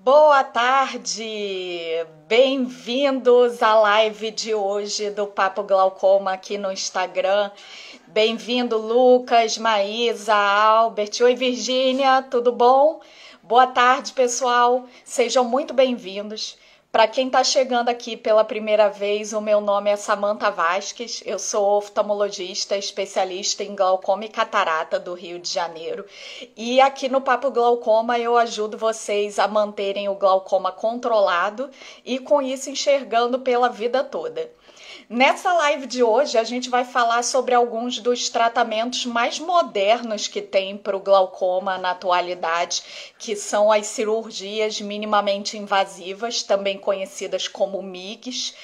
Boa tarde! Bem-vindos à live de hoje do Papo Glaucoma aqui no Instagram. Bem-vindo, Lucas, Maísa, Albert. Oi, Virgínia, tudo bom? Boa tarde, pessoal. Sejam muito bem-vindos. Para quem está chegando aqui pela primeira vez, o meu nome é Samantha Vasques, eu sou oftalmologista, especialista em glaucoma e catarata do Rio de Janeiro. E aqui no Papo Glaucoma eu ajudo vocês a manterem o glaucoma controlado e com isso enxergando pela vida toda. Nessa live de hoje a gente vai falar sobre alguns dos tratamentos mais modernos que tem para o glaucoma na atualidade, que são as cirurgias minimamente invasivas, também conhecidas como MIGs.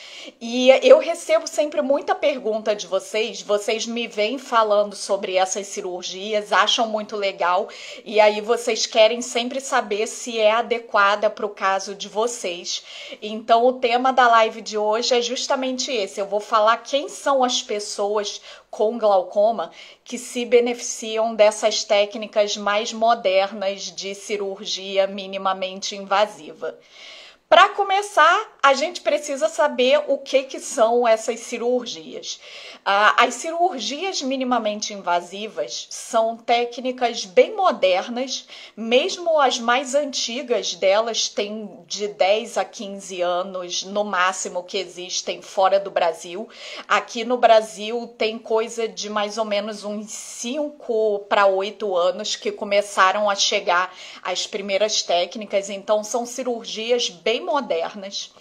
E eu recebo sempre muita pergunta de vocês me vêm falando sobre essas cirurgias, acham muito legal, e aí vocês querem sempre saber se é adequada para o caso de vocês. Então o tema da live de hoje é justamente esse. Eu vou falar quem são as pessoas com glaucoma que se beneficiam dessas técnicas mais modernas de cirurgia minimamente invasiva. Para começar, a gente precisa saber o que são essas cirurgias. As cirurgias minimamente invasivas são técnicas bem modernas, mesmo as mais antigas delas têm de 10 a 15 anos no máximo que existem fora do Brasil. Aqui no Brasil tem coisa de mais ou menos uns 5 para 8 anos que começaram a chegar as primeiras técnicas, então são cirurgias bem modernas.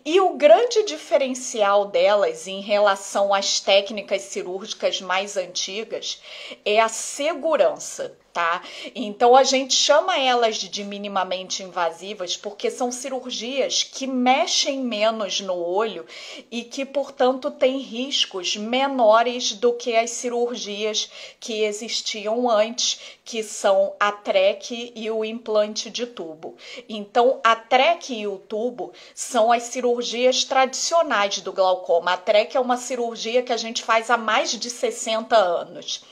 E o grande diferencial delas em relação às técnicas cirúrgicas mais antigas é a segurança, tá? Então a gente chama elas de minimamente invasivas porque são cirurgias que mexem menos no olho e que, portanto, têm riscos menores do que as cirurgias que existiam antes, que são a TREC e o implante de tubo. Então, a TREC e o tubo são as cirurgias tradicionais do glaucoma. A TREC é uma cirurgia que a gente faz há mais de 60 anos.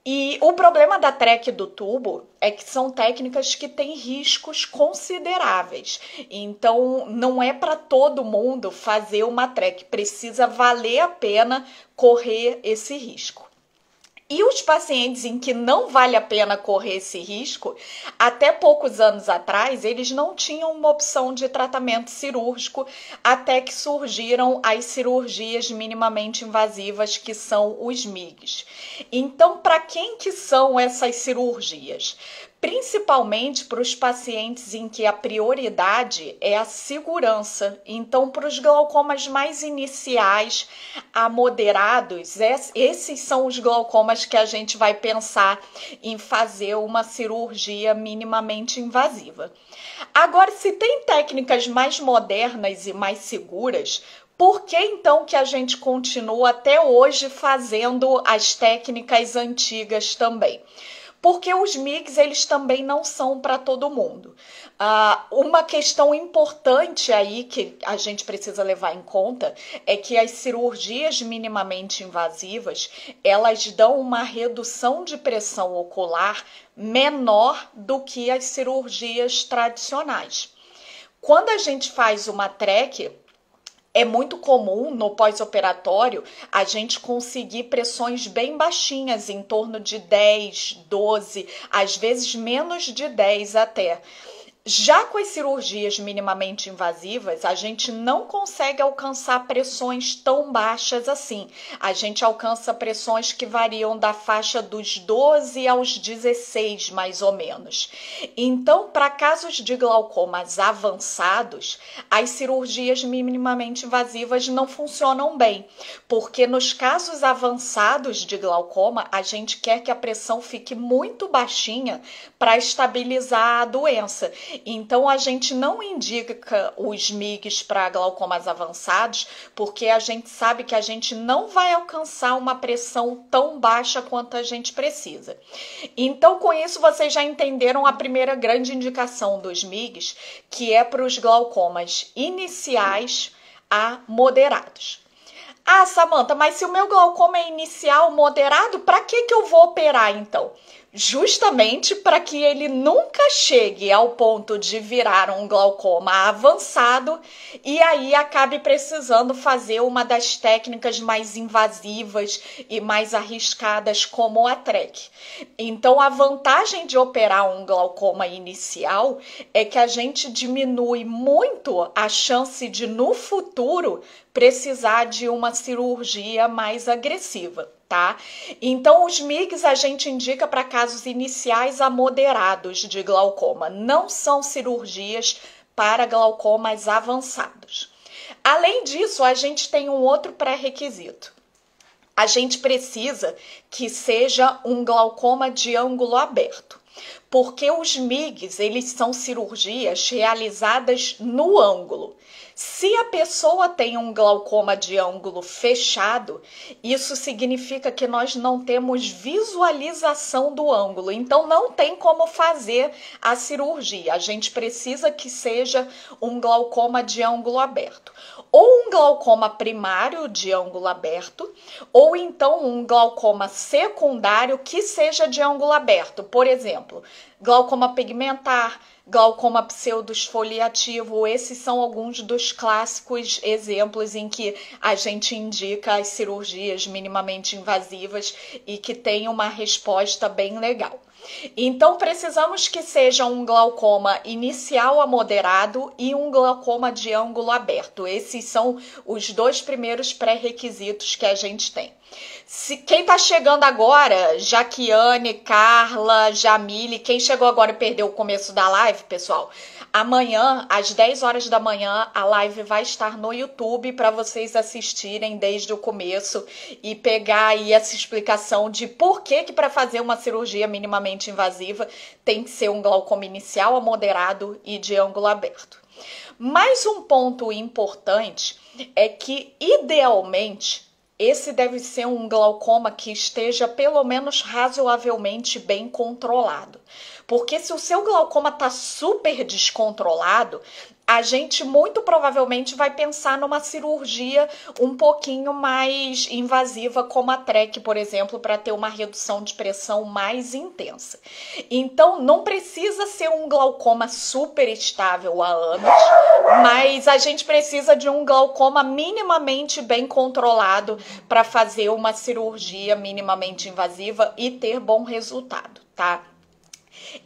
E o problema da TREC e do tubo é que são técnicas que têm riscos consideráveis. Então, não é para todo mundo fazer uma TREC, precisa valer a pena correr esse risco. E os pacientes em que não vale a pena correr esse risco, até poucos anos atrás, eles não tinham uma opção de tratamento cirúrgico, até que surgiram as cirurgias minimamente invasivas, que são os MIGs. Então, para quem que são essas cirurgias? Principalmente para os pacientes em que a prioridade é a segurança. Então, para os glaucomas mais iniciais a moderados, esses são os glaucomas que a gente vai pensar em fazer uma cirurgia minimamente invasiva. Agora, se tem técnicas mais modernas e mais seguras, por que então que a gente continua até hoje fazendo as técnicas antigas também? Porque os MIGs, eles também não são para todo mundo. Uma questão importante aí que a gente precisa levar em conta é que as cirurgias minimamente invasivas, elas dão uma redução de pressão ocular menor do que as cirurgias tradicionais. Quando a gente faz uma TREC, é muito comum no pós-operatório a gente conseguir pressões bem baixinhas, em torno de 10, 12, às vezes menos de 10 até. Já com as cirurgias minimamente invasivas, a gente não consegue alcançar pressões tão baixas assim. A gente alcança pressões que variam da faixa dos 12 aos 16, mais ou menos. Então, para casos de glaucomas avançados, as cirurgias minimamente invasivas não funcionam bem, porque nos casos avançados de glaucoma, a gente quer que a pressão fique muito baixinha para estabilizar a doença. Então, a gente não indica os MIGs para glaucomas avançados, porque a gente sabe que a gente não vai alcançar uma pressão tão baixa quanto a gente precisa. Então, com isso, vocês já entenderam a primeira grande indicação dos MIGs, que é para os glaucomas iniciais a moderados. Ah, Samantha, mas se o meu glaucoma é inicial moderado, para que eu vou operar então? justamente para que ele nunca chegue ao ponto de virar um glaucoma avançado e aí acabe precisando fazer uma das técnicas mais invasivas e mais arriscadas, como a TREC. Então, a vantagem de operar um glaucoma inicial é que a gente diminui muito a chance de, no futuro, precisar de uma cirurgia mais agressiva. Tá? Então, os MIGs a gente indica para casos iniciais a moderados de glaucoma. Não são cirurgias para glaucomas avançados. Além disso, a gente tem um outro pré-requisito. A gente precisa que seja um glaucoma de ângulo aberto. Porque os MIGs, eles são cirurgias realizadas no ângulo. Se a pessoa tem um glaucoma de ângulo fechado, isso significa que nós não temos visualização do ângulo, então não tem como fazer a cirurgia. A gente precisa que seja um glaucoma de ângulo aberto. Ou um glaucoma primário de ângulo aberto, ou então um glaucoma secundário que seja de ângulo aberto. Por exemplo, glaucoma pigmentar, glaucoma pseudoesfoliativo, esses são alguns dos clássicos exemplos em que a gente indica as cirurgias minimamente invasivas e que tem uma resposta bem legal. Então, precisamos que seja um glaucoma inicial a moderado e um glaucoma de ângulo aberto. Esses são os dois primeiros pré-requisitos que a gente tem. Quem está chegando agora, Jaquiane, Carla, Jamile, quem chegou agora e perdeu o começo da live, pessoal, amanhã, às 10 horas da manhã, a live vai estar no YouTube para vocês assistirem desde o começo e pegar aí essa explicação de por que para fazer uma cirurgia minimamente invasiva tem que ser um glaucoma inicial a moderado e de ângulo aberto. Mais um ponto importante é que, idealmente, esse deve ser um glaucoma que esteja pelo menos razoavelmente bem controlado. Porque se o seu glaucoma está super descontrolado, a gente muito provavelmente vai pensar numa cirurgia um pouquinho mais invasiva, como a TREC, por exemplo, para ter uma redução de pressão mais intensa. Então, não precisa ser um glaucoma super estável há anos, mas a gente precisa de um glaucoma minimamente bem controlado para fazer uma cirurgia minimamente invasiva e ter bom resultado, tá?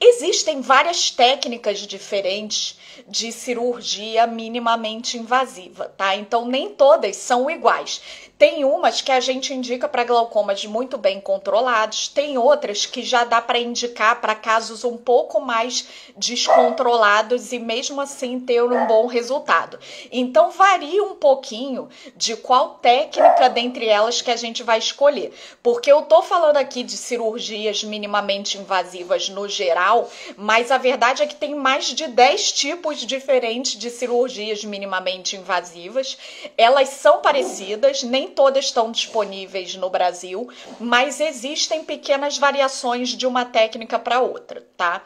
Existem várias técnicas diferentes de cirurgia minimamente invasiva, tá? Então, nem todas são iguais. Tem umas que a gente indica para glaucomas muito bem controlados, tem outras que já dá para indicar para casos um pouco mais descontrolados e mesmo assim ter um bom resultado. Então, varia um pouquinho de qual técnica dentre elas que a gente vai escolher. Porque eu tô falando aqui de cirurgias minimamente invasivas no geral, mas a verdade é que tem mais de 10 tipos diferentes de cirurgias minimamente invasivas. Elas são parecidas, nem todas estão disponíveis no Brasil, mas existem pequenas variações de uma técnica para outra, tá?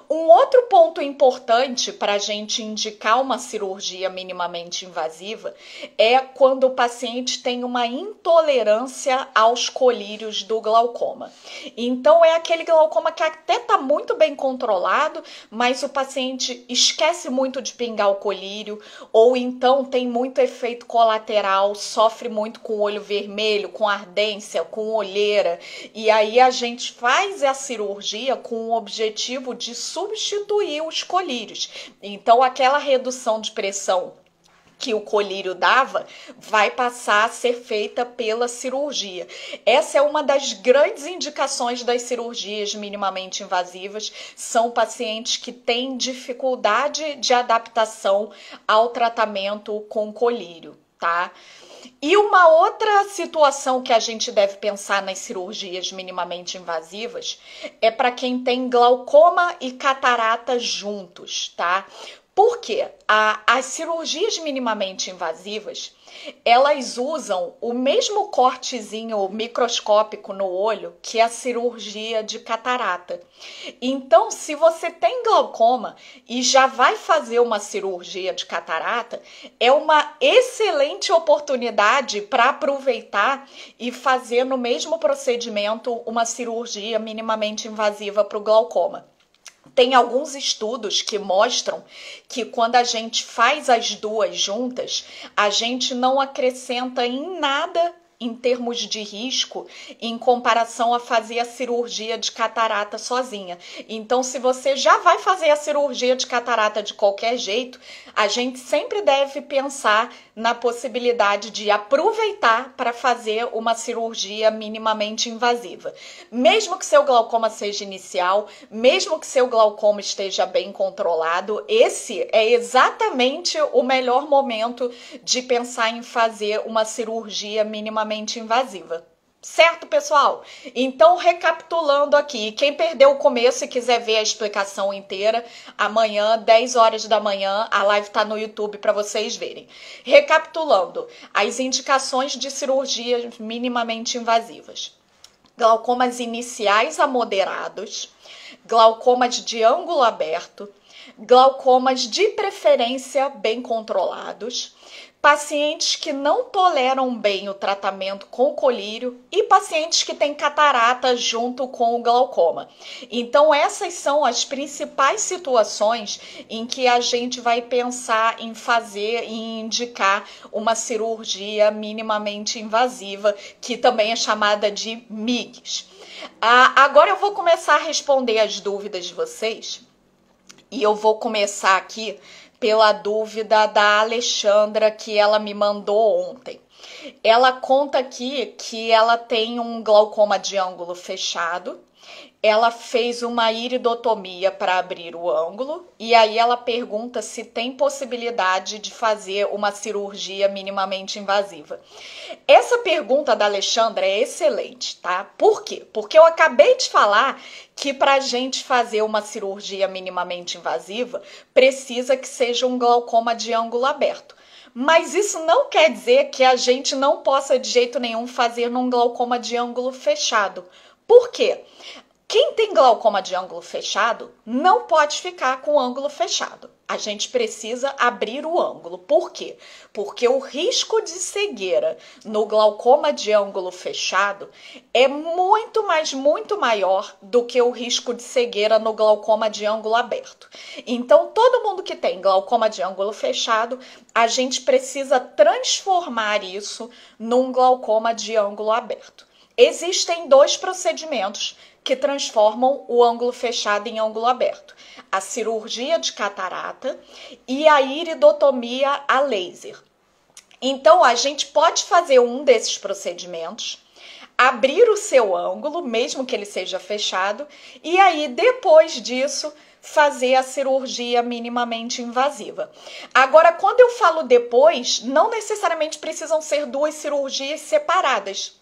Um outro ponto importante para a gente indicar uma cirurgia minimamente invasiva é quando o paciente tem uma intolerância aos colírios do glaucoma. Então, é aquele glaucoma que até está muito bem controlado, mas o paciente esquece muito de pingar o colírio, ou então tem muito efeito colateral, sofre muito com o olho vermelho, com ardência, com olheira, e aí a gente faz a cirurgia com o objetivo de substituir os colírios. Então, aquela redução de pressão que o colírio dava, vai passar a ser feita pela cirurgia. Essa é uma das grandes indicações das cirurgias minimamente invasivas, são pacientes que têm dificuldade de adaptação ao tratamento com colírio, tá? E uma outra situação que a gente deve pensar nas cirurgias minimamente invasivas é para quem tem glaucoma e catarata juntos, tá? Por quê? As cirurgias minimamente invasivas, elas usam o mesmo cortezinho microscópico no olho que a cirurgia de catarata. Então, se você tem glaucoma e já vai fazer uma cirurgia de catarata, é uma excelente oportunidade para aproveitar e fazer no mesmo procedimento uma cirurgia minimamente invasiva para o glaucoma. Tem alguns estudos que mostram que quando a gente faz as duas juntas, a gente não acrescenta em nada em termos de risco em comparação a fazer a cirurgia de catarata sozinha. Então, se você já vai fazer a cirurgia de catarata de qualquer jeito, a gente sempre deve pensar na possibilidade de aproveitar para fazer uma cirurgia minimamente invasiva. Mesmo que seu glaucoma seja inicial, mesmo que seu glaucoma esteja bem controlado, esse é exatamente o melhor momento de pensar em fazer uma cirurgia minimamente invasiva. Certo, pessoal? Então, recapitulando aqui, quem perdeu o começo e quiser ver a explicação inteira, amanhã, 10 horas da manhã, a live está no YouTube para vocês verem. Recapitulando, as indicações de cirurgias minimamente invasivas. Glaucomas iniciais a moderados, glaucomas de ângulo aberto, glaucomas de preferência bem controlados, pacientes que não toleram bem o tratamento com colírio e pacientes que têm catarata junto com o glaucoma. Então, essas são as principais situações em que a gente vai pensar em fazer e indicar uma cirurgia minimamente invasiva, que também é chamada de MIGS. Agora eu vou começar a responder as dúvidas de vocês e eu vou começar aqui pela dúvida da Alexandra que ela me mandou ontem. Ela conta aqui que ela tem um glaucoma de ângulo fechado, ela fez uma iridotomia para abrir o ângulo e aí ela pergunta se tem possibilidade de fazer uma cirurgia minimamente invasiva. Essa pergunta da Alexandra é excelente, tá? Por quê? Porque eu acabei de falar que para a gente fazer uma cirurgia minimamente invasiva, precisa que seja um glaucoma de ângulo aberto. Mas isso não quer dizer que a gente não possa de jeito nenhum fazer num glaucoma de ângulo fechado. Por quê? Quem tem glaucoma de ângulo fechado não pode ficar com o ângulo fechado. A gente precisa abrir o ângulo. Por quê? Porque o risco de cegueira no glaucoma de ângulo fechado é muito maior do que o risco de cegueira no glaucoma de ângulo aberto. Então, todo mundo que tem glaucoma de ângulo fechado, a gente precisa transformar isso num glaucoma de ângulo aberto. Existem dois procedimentos que transformam o ângulo fechado em ângulo aberto: a cirurgia de catarata e a iridotomia a laser. Então, a gente pode fazer um desses procedimentos, abrir o seu ângulo, mesmo que ele seja fechado, e aí, depois disso, fazer a cirurgia minimamente invasiva. Agora, quando eu falo depois, não necessariamente precisam ser duas cirurgias separadas.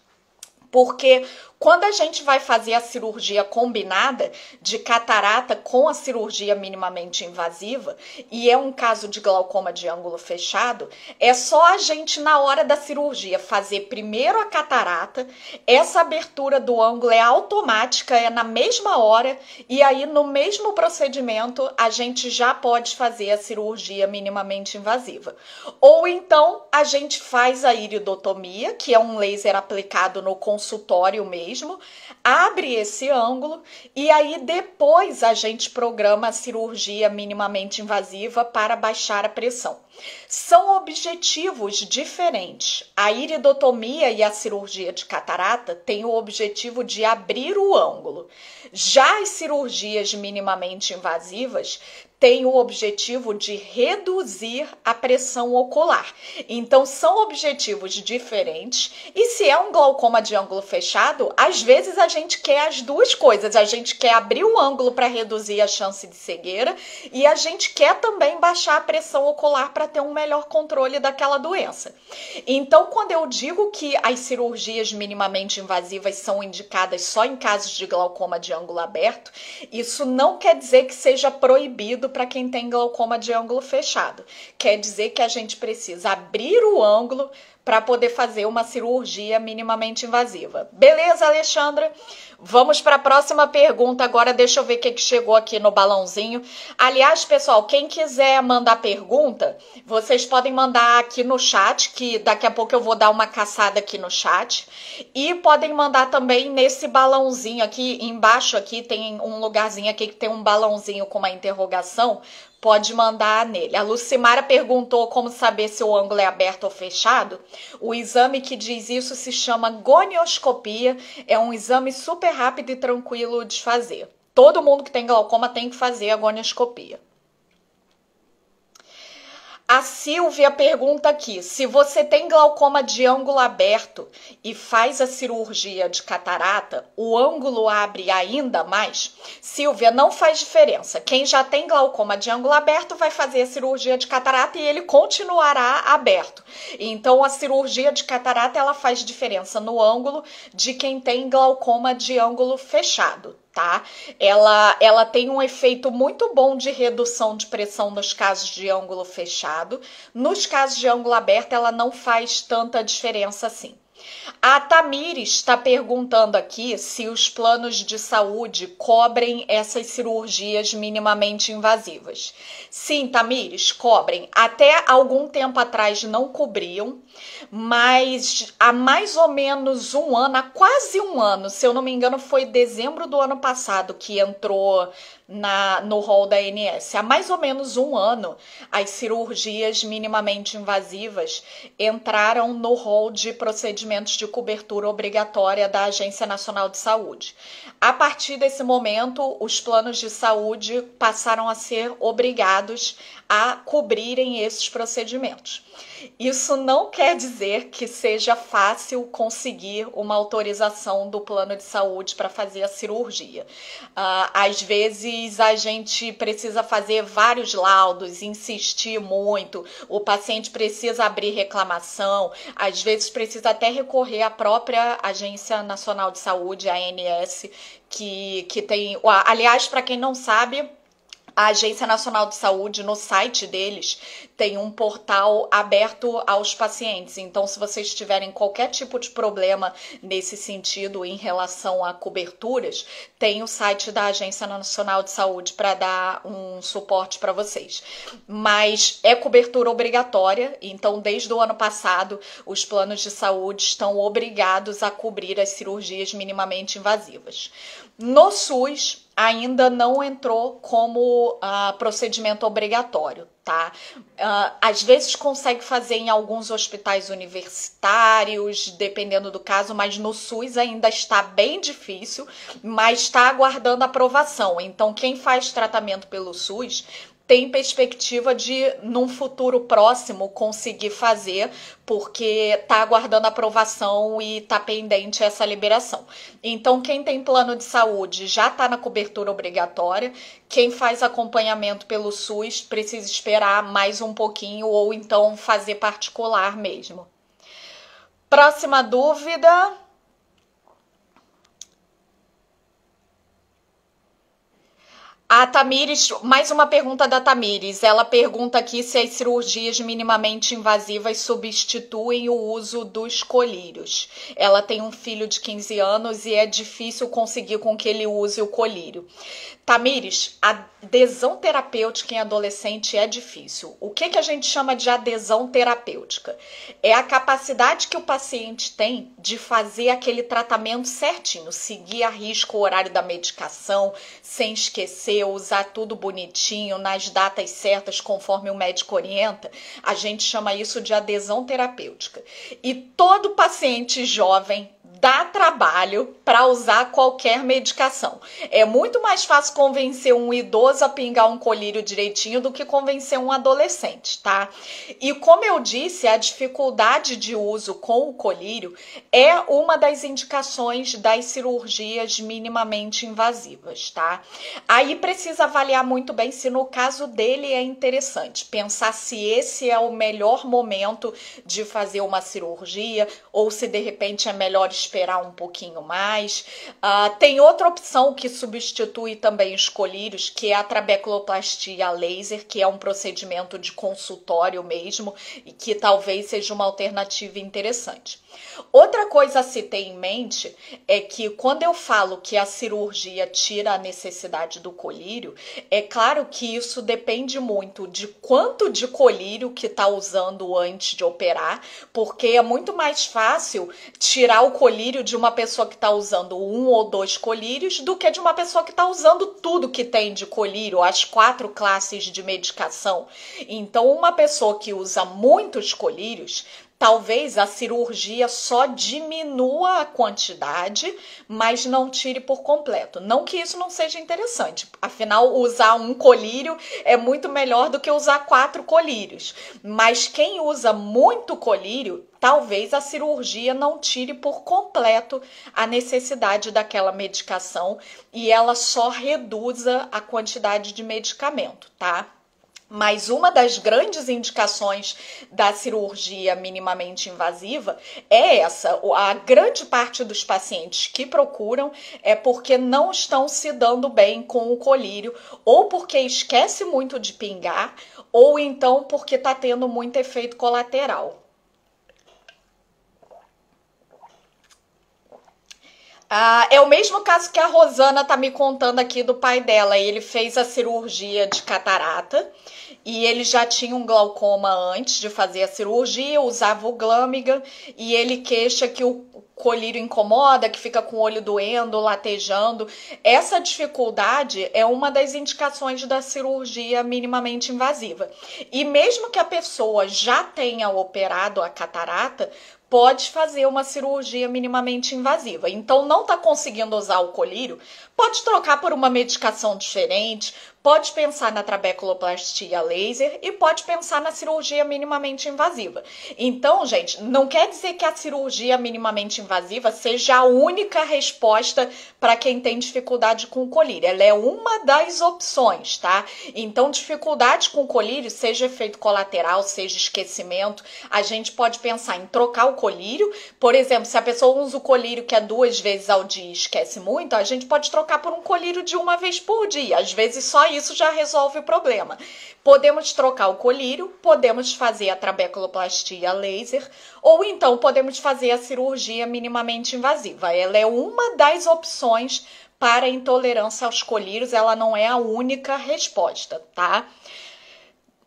Porque quando a gente vai fazer a cirurgia combinada de catarata com a cirurgia minimamente invasiva, e é um caso de glaucoma de ângulo fechado, é só a gente, na hora da cirurgia, fazer primeiro a catarata, essa abertura do ângulo é automática, é na mesma hora, e aí no mesmo procedimento a gente já pode fazer a cirurgia minimamente invasiva. Ou então a gente faz a iridotomia, que é um laser aplicado no consultório mesmo, abre esse ângulo e aí depois a gente programa a cirurgia minimamente invasiva para baixar a pressão. São objetivos diferentes. A iridotomia e a cirurgia de catarata têm o objetivo de abrir o ângulo. Já as cirurgias minimamente invasivas têm o objetivo de reduzir a pressão ocular. Então, são objetivos diferentes. E se é um glaucoma de ângulo fechado, às vezes a gente quer as duas coisas. A gente quer abrir o ângulo para reduzir a chance de cegueira e a gente quer também baixar a pressão ocular para ter um melhor controle daquela doença. Então, quando eu digo que as cirurgias minimamente invasivas são indicadas só em casos de glaucoma de ângulo aberto, isso não quer dizer que seja proibido rápido para quem tem glaucoma de ângulo fechado. Quer dizer que a gente precisa abrir o ângulo para poder fazer uma cirurgia minimamente invasiva. Beleza, Alexandra? Vamos para a próxima pergunta agora. Deixa eu ver o que chegou aqui no balãozinho. Aliás, pessoal, quem quiser mandar pergunta, vocês podem mandar aqui no chat, que daqui a pouco eu vou dar uma caçada aqui no chat. E podem mandar também nesse balãozinho aqui, embaixo aqui tem um lugarzinho aqui que tem um balãozinho com uma interrogação. Pode mandar nele. A Lucimara perguntou como saber se o ângulo é aberto ou fechado. O exame que diz isso se chama gonioscopia. É um exame super rápido e tranquilo de fazer. Todo mundo que tem glaucoma tem que fazer a gonioscopia. A Silvia pergunta aqui, se você tem glaucoma de ângulo aberto e faz a cirurgia de catarata, o ângulo abre ainda mais? Silvia, não faz diferença. Quem já tem glaucoma de ângulo aberto vai fazer a cirurgia de catarata e ele continuará aberto. Então, a cirurgia de catarata ela faz diferença no ângulo de quem tem glaucoma de ângulo fechado. Tá? Ela tem um efeito muito bom de redução de pressão nos casos de ângulo fechado. Nos casos de ângulo aberto, ela não faz tanta diferença assim. A Tamires está perguntando aqui se os planos de saúde cobrem essas cirurgias minimamente invasivas. Sim, Tamires, cobrem. Até algum tempo atrás não cobriam, mas há mais ou menos um ano, há quase um ano, se eu não me engano, foi dezembro do ano passado que entrou no rol da ANS. Há mais ou menos um ano, as cirurgias minimamente invasivas entraram no rol de procedimentos de cobertura obrigatória da Agência Nacional de Saúde. A partir desse momento, os planos de saúde passaram a ser obrigados a cobrirem esses procedimentos. Isso não quer dizer que seja fácil conseguir uma autorização do plano de saúde para fazer a cirurgia. Às vezes a gente precisa fazer vários laudos, insistir muito, o paciente precisa abrir reclamação, às vezes precisa até recorrer à própria Agência Nacional de Saúde, a ANS, que tem... Aliás, para quem não sabe, a Agência Nacional de Saúde, no site deles, tem um portal aberto aos pacientes. Então, se vocês tiverem qualquer tipo de problema nesse sentido em relação a coberturas, tem o site da Agência Nacional de Saúde para dar um suporte para vocês. Mas é cobertura obrigatória, então desde o ano passado os planos de saúde estão obrigados a cobrir as cirurgias minimamente invasivas. No SUS, ainda não entrou como procedimento obrigatório, tá? Às vezes consegue fazer em alguns hospitais universitários, dependendo do caso, mas no SUS ainda está bem difícil, mas está aguardando aprovação. Então, quem faz tratamento pelo SUS tem perspectiva de, num futuro próximo, conseguir fazer, porque está aguardando aprovação e está pendente essa liberação. Então, quem tem plano de saúde já está na cobertura obrigatória. Quem faz acompanhamento pelo SUS precisa esperar mais um pouquinho ou então fazer particular mesmo. Próxima dúvida. A Tamires, mais uma pergunta da Tamires. Ela pergunta aqui se as cirurgias minimamente invasivas substituem o uso dos colírios. Ela tem um filho de 15 anos e é difícil conseguir com que ele use o colírio. Tamires, a adesão terapêutica em adolescente é difícil. O que a gente chama de adesão terapêutica? É a capacidade que o paciente tem de fazer aquele tratamento certinho, seguir a risco o horário da medicação, sem esquecer, usar tudo bonitinho, nas datas certas, conforme o médico orienta. A gente chama isso de adesão terapêutica. E todo paciente jovem dá trabalho para usar qualquer medicação. É muito mais fácil convencer um idoso a pingar um colírio direitinho do que convencer um adolescente, tá? E como eu disse, a dificuldade de uso com o colírio é uma das indicações das cirurgias minimamente invasivas, tá? Aí precisa avaliar muito bem se no caso dele é interessante, pensar se esse é o melhor momento de fazer uma cirurgia ou se de repente é melhor esperar esperar um pouquinho mais. Tem outra opção que substitui também os colírios, que é a trabeculoplastia laser, que é um procedimento de consultório mesmo, e que talvez seja uma alternativa interessante. Outra coisa a se ter em mente é que quando eu falo que a cirurgia tira a necessidade do colírio, é claro que isso depende muito de quanto de colírio que está usando antes de operar, porque é muito mais fácil tirar o colírio de uma pessoa que está usando 1 ou 2 colírios do que de uma pessoa que está usando tudo que tem de colírio, as 4 classes de medicação. Então, uma pessoa que usa muitos colírios, talvez a cirurgia só diminua a quantidade, mas não tire por completo. Não que isso não seja interessante, afinal, usar um colírio é muito melhor do que usar 4 colírios. Mas quem usa muito colírio, talvez a cirurgia não tire por completo a necessidade daquela medicação e ela só reduza a quantidade de medicamento, tá? Mas uma das grandes indicações da cirurgia minimamente invasiva é essa. A grande parte dos pacientes que procuram é porque não estão se dando bem com o colírio, ou porque esquece muito de pingar, ou então porque está tendo muito efeito colateral. É o mesmo caso que a Rosana tá me contando aqui do pai dela. Ele fez a cirurgia de catarata e ele já tinha um glaucoma antes de fazer a cirurgia, usava o Glâmiga e ele queixa que o colírio incomoda, que fica com o olho doendo, latejando. Essa dificuldade é uma das indicações da cirurgia minimamente invasiva. E mesmo que a pessoa já tenha operado a catarata, pode fazer uma cirurgia minimamente invasiva. Então, não está conseguindo usar o colírio, pode trocar por uma medicação diferente, pode pensar na trabeculoplastia laser e pode pensar na cirurgia minimamente invasiva. Então, gente, não quer dizer que a cirurgia minimamente invasiva seja a única resposta para quem tem dificuldade com o colírio. Ela é uma das opções, tá? Então, dificuldade com o colírio, seja efeito colateral, seja esquecimento, a gente pode pensar em trocar o colírio. Por exemplo, se a pessoa usa o colírio que é 2 vezes ao dia e esquece muito, a gente pode trocar por um colírio de 1 vez por dia. Às vezes só isso já resolve o problema. Podemos trocar o colírio, podemos fazer a trabeculoplastia laser, ou então podemos fazer a cirurgia minimamente invasiva. Ela é uma das opções para intolerância aos colírios, ela não é a única resposta, tá?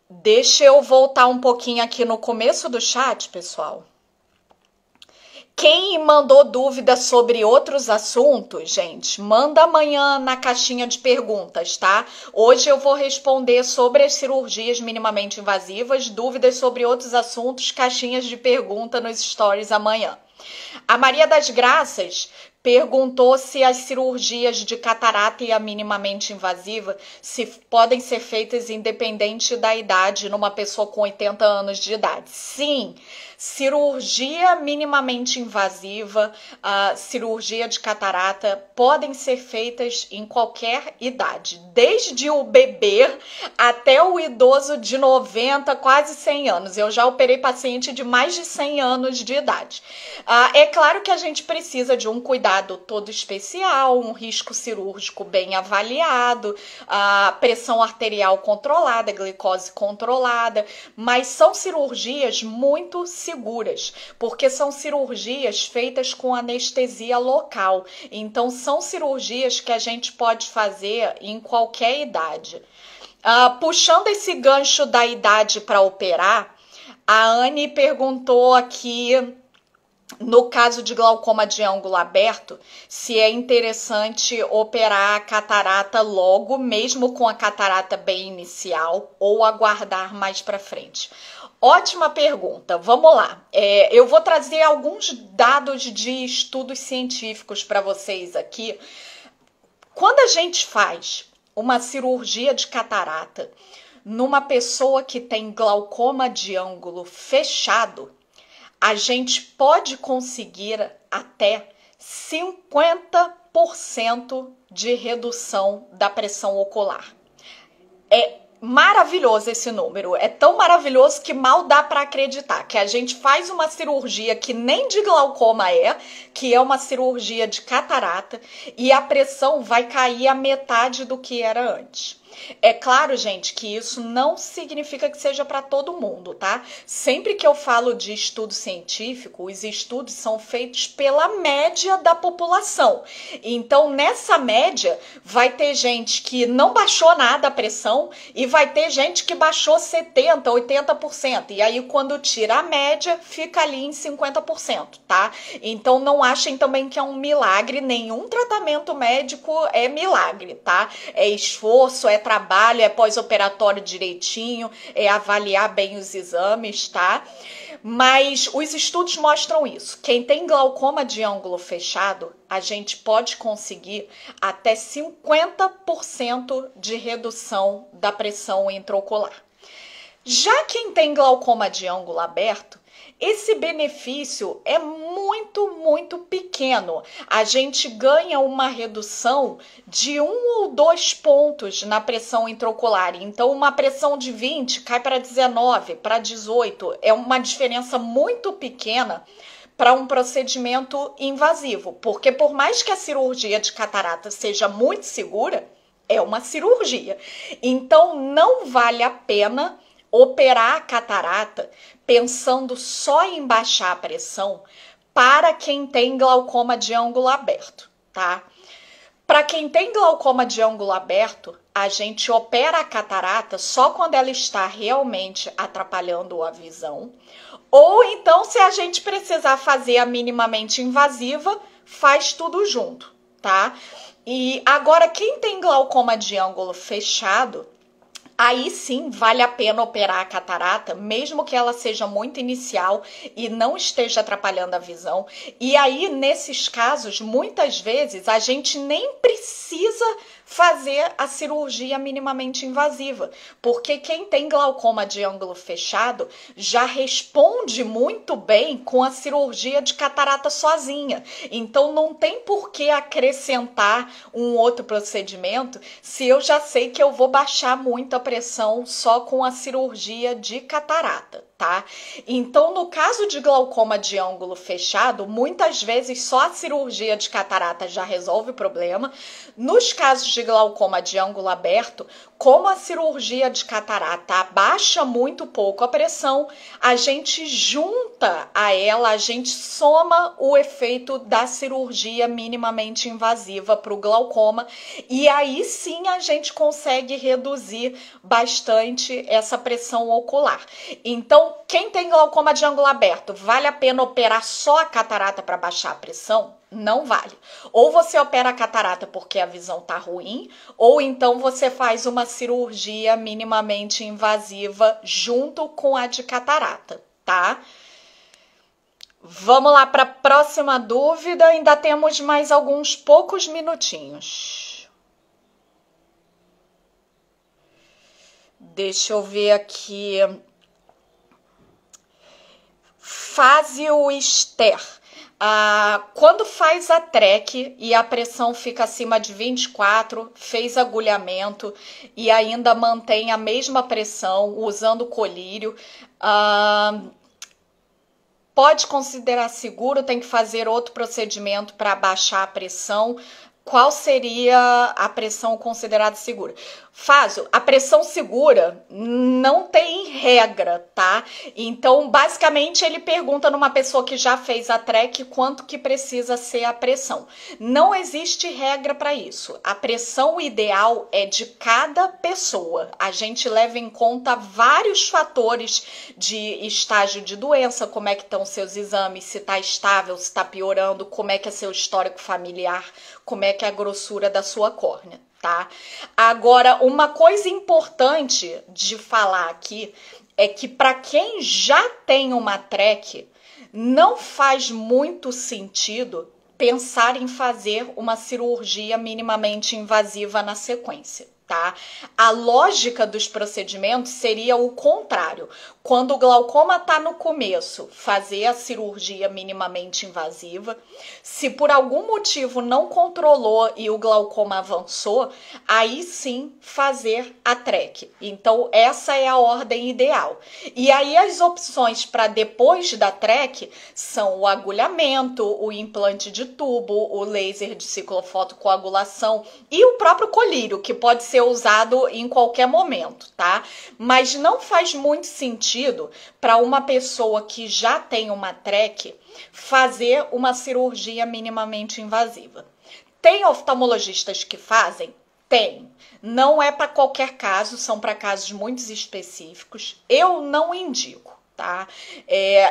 Deixa eu voltar um pouquinho aqui no começo do chat, pessoal. Quem mandou dúvida sobre outros assuntos, gente, manda amanhã na caixinha de perguntas, tá? Hoje eu vou responder sobre as cirurgias minimamente invasivas, dúvidas sobre outros assuntos, caixinhas de pergunta nos stories amanhã. A Maria das Graças perguntou se as cirurgias de catarata e a minimamente invasiva se podem ser feitas independente da idade numa pessoa com 80 anos de idade. Sim, cirurgia minimamente invasiva, a cirurgia de catarata podem ser feitas em qualquer idade, desde o bebê até o idoso de 90, quase 100 anos. Eu já operei paciente de mais de 100 anos de idade. É claro que a gente precisa de um cuidado todo especial, um risco cirúrgico bem avaliado, a pressão arterial controlada, glicose controlada, mas são cirurgias muito seguras, porque são cirurgias feitas com anestesia local. Então, são cirurgias que a gente pode fazer em qualquer idade. Puxando esse gancho da idade para operar, a Anne perguntou aqui, no caso de glaucoma de ângulo aberto, se é interessante operar a catarata logo, mesmo com a catarata bem inicial, ou aguardar mais para frente. Ótima pergunta, vamos lá. Eu vou trazer alguns dados de estudos científicos para vocês aqui. Quando a gente faz uma cirurgia de catarata numa pessoa que tem glaucoma de ângulo fechado, a gente pode conseguir até 50% de redução da pressão ocular. É maravilhoso esse número, é tão maravilhoso que mal dá para acreditar que a gente faz uma cirurgia que nem de glaucoma é, que é uma cirurgia de catarata, e a pressão vai cair a metade do que era antes. É claro, gente, que isso não significa que seja para todo mundo, tá? Sempre que eu falo de estudo científico, os estudos são feitos pela média da população. Então, nessa média, vai ter gente que não baixou nada a pressão e vai ter gente que baixou 70%, 80%. E aí, quando tira a média, fica ali em 50%, tá? Então, não achem também que é um milagre. Nenhum tratamento médico é milagre, tá? É esforço, é trabalho, é pós-operatório direitinho, é avaliar bem os exames, tá? Mas os estudos mostram isso. Quem tem glaucoma de ângulo fechado, a gente pode conseguir até 50% de redução da pressão intraocular. Já quem tem glaucoma de ângulo aberto, esse benefício é muito, muito pequeno. A gente ganha uma redução de 1 ou 2 pontos na pressão intraocular. Então, uma pressão de 20 cai para 19, para 18. É uma diferença muito pequena para um procedimento invasivo. Porque por mais que a cirurgia de catarata seja muito segura, é uma cirurgia. Então, não vale a pena operar a catarata pensando só em baixar a pressão para quem tem glaucoma de ângulo aberto, tá? Para quem tem glaucoma de ângulo aberto, a gente opera a catarata só quando ela está realmente atrapalhando a visão. Ou então, se a gente precisar fazer a minimamente invasiva, faz tudo junto, tá? E agora, quem tem glaucoma de ângulo fechado, aí sim vale a pena operar a catarata, mesmo que ela seja muito inicial e não esteja atrapalhando a visão. E aí, nesses casos, muitas vezes a gente nem precisa fazer a cirurgia minimamente invasiva, porque quem tem glaucoma de ângulo fechado já responde muito bem com a cirurgia de catarata sozinha. Então não tem por que acrescentar um outro procedimento se eu já sei que eu vou baixar muito a pressão só com a cirurgia de catarata, tá? Então, no caso de glaucoma de ângulo fechado, muitas vezes só a cirurgia de catarata já resolve o problema. Nos casos de glaucoma de ângulo aberto, como a cirurgia de catarata abaixa muito pouco a pressão, a gente junta a ela, a gente soma o efeito da cirurgia minimamente invasiva para o glaucoma, e aí sim a gente consegue reduzir bastante essa pressão ocular. Então, quem tem glaucoma de ângulo aberto, vale a pena operar só a catarata para baixar a pressão? Não vale. Ou você opera a catarata porque a visão tá ruim, ou então você faz uma cirurgia minimamente invasiva junto com a de catarata, tá? Vamos lá para a próxima dúvida, ainda temos mais alguns poucos minutinhos. Deixa eu ver aqui. Fazio Ester. Quando faz a TREC e a pressão fica acima de 24, fez agulhamento e ainda mantém a mesma pressão usando colírio, pode considerar seguro, tem que fazer outro procedimento para baixar a pressão. Qual seria a pressão considerada segura? Fázio, a pressão segura não tem regra, tá? Então, basicamente, ele pergunta numa pessoa que já fez a TREC quanto que precisa ser a pressão. Não existe regra para isso. A pressão ideal é de cada pessoa. A gente leva em conta vários fatores de estágio de doença, como é que estão seus exames, se está estável, se está piorando, como é que é seu histórico familiar, como é que é a grossura da sua córnea, tá? Agora, uma coisa importante de falar aqui é que para quem já tem uma TREC, não faz muito sentido pensar em fazer uma cirurgia minimamente invasiva na sequência, tá? A lógica dos procedimentos seria o contrário. Quando o glaucoma está no começo, fazer a cirurgia minimamente invasiva. Se por algum motivo não controlou e o glaucoma avançou, aí sim fazer a TREC. Então essa é a ordem ideal. E aí as opções para depois da TREC são o agulhamento, o implante de tubo, o laser de ciclofotocoagulação e o próprio colírio, que pode ser usado em qualquer momento, tá? Mas não faz muito sentido para uma pessoa que já tem uma TREC fazer uma cirurgia minimamente invasiva. Tem oftalmologistas que fazem? Tem. Não é para qualquer caso, são para casos muito específicos. Eu não indico. Tá?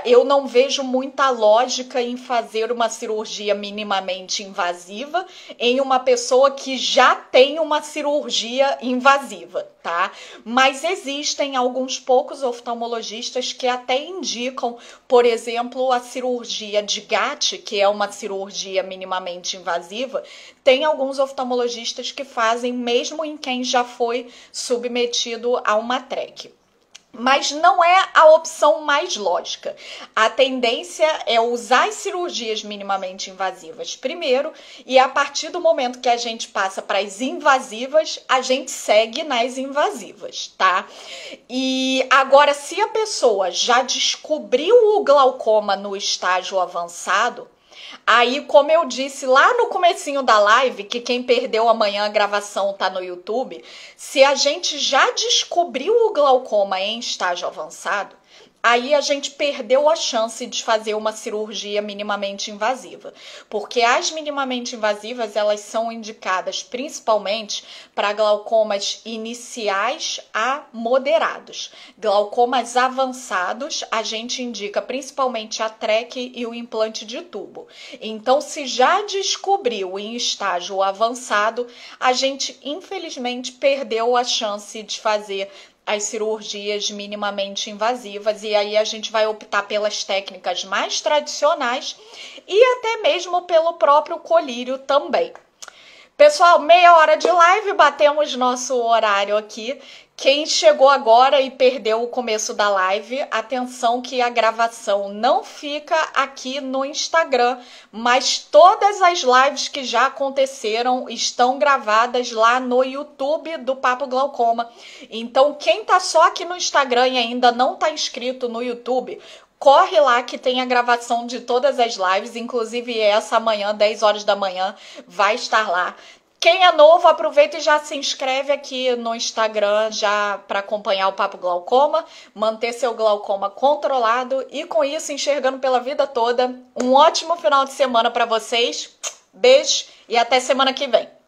Eu não vejo muita lógica em fazer uma cirurgia minimamente invasiva em uma pessoa que já tem uma cirurgia invasiva, tá? Mas existem alguns poucos oftalmologistas que até indicam, por exemplo, a cirurgia de GAT, que é uma cirurgia minimamente invasiva. Tem alguns oftalmologistas que fazem mesmo em quem já foi submetido a uma TREC. Mas não é a opção mais lógica. A tendência é usar as cirurgias minimamente invasivas primeiro e a partir do momento que a gente passa para as invasivas, a gente segue nas invasivas, tá? E agora, se a pessoa já descobriu o glaucoma no estágio avançado, aí, como eu disse lá no comecinho da live, que quem perdeu amanhã a gravação tá no YouTube, se a gente já descobriu o glaucoma em estágio avançado, aí a gente perdeu a chance de fazer uma cirurgia minimamente invasiva, porque as minimamente invasivas, elas são indicadas principalmente para glaucomas iniciais a moderados. Glaucomas avançados, a gente indica principalmente a TREC e o implante de tubo. Então, se já descobriu em estágio avançado, a gente infelizmente perdeu a chance de fazer as cirurgias minimamente invasivas e aí a gente vai optar pelas técnicas mais tradicionais e até mesmo pelo próprio colírio também. Pessoal, meia hora de live, batemos nosso horário aqui. Quem chegou agora e perdeu o começo da live, atenção que a gravação não fica aqui no Instagram, mas todas as lives que já aconteceram estão gravadas lá no YouTube do Papo Glaucoma. Então, quem tá só aqui no Instagram e ainda não tá inscrito no YouTube, corre lá que tem a gravação de todas as lives, inclusive essa amanhã, 10 horas da manhã, vai estar lá. Quem é novo, aproveita e já se inscreve aqui no Instagram já para acompanhar o Papo Glaucoma, manter seu glaucoma controlado e com isso enxergando pela vida toda. Um ótimo final de semana para vocês. Beijo e até semana que vem.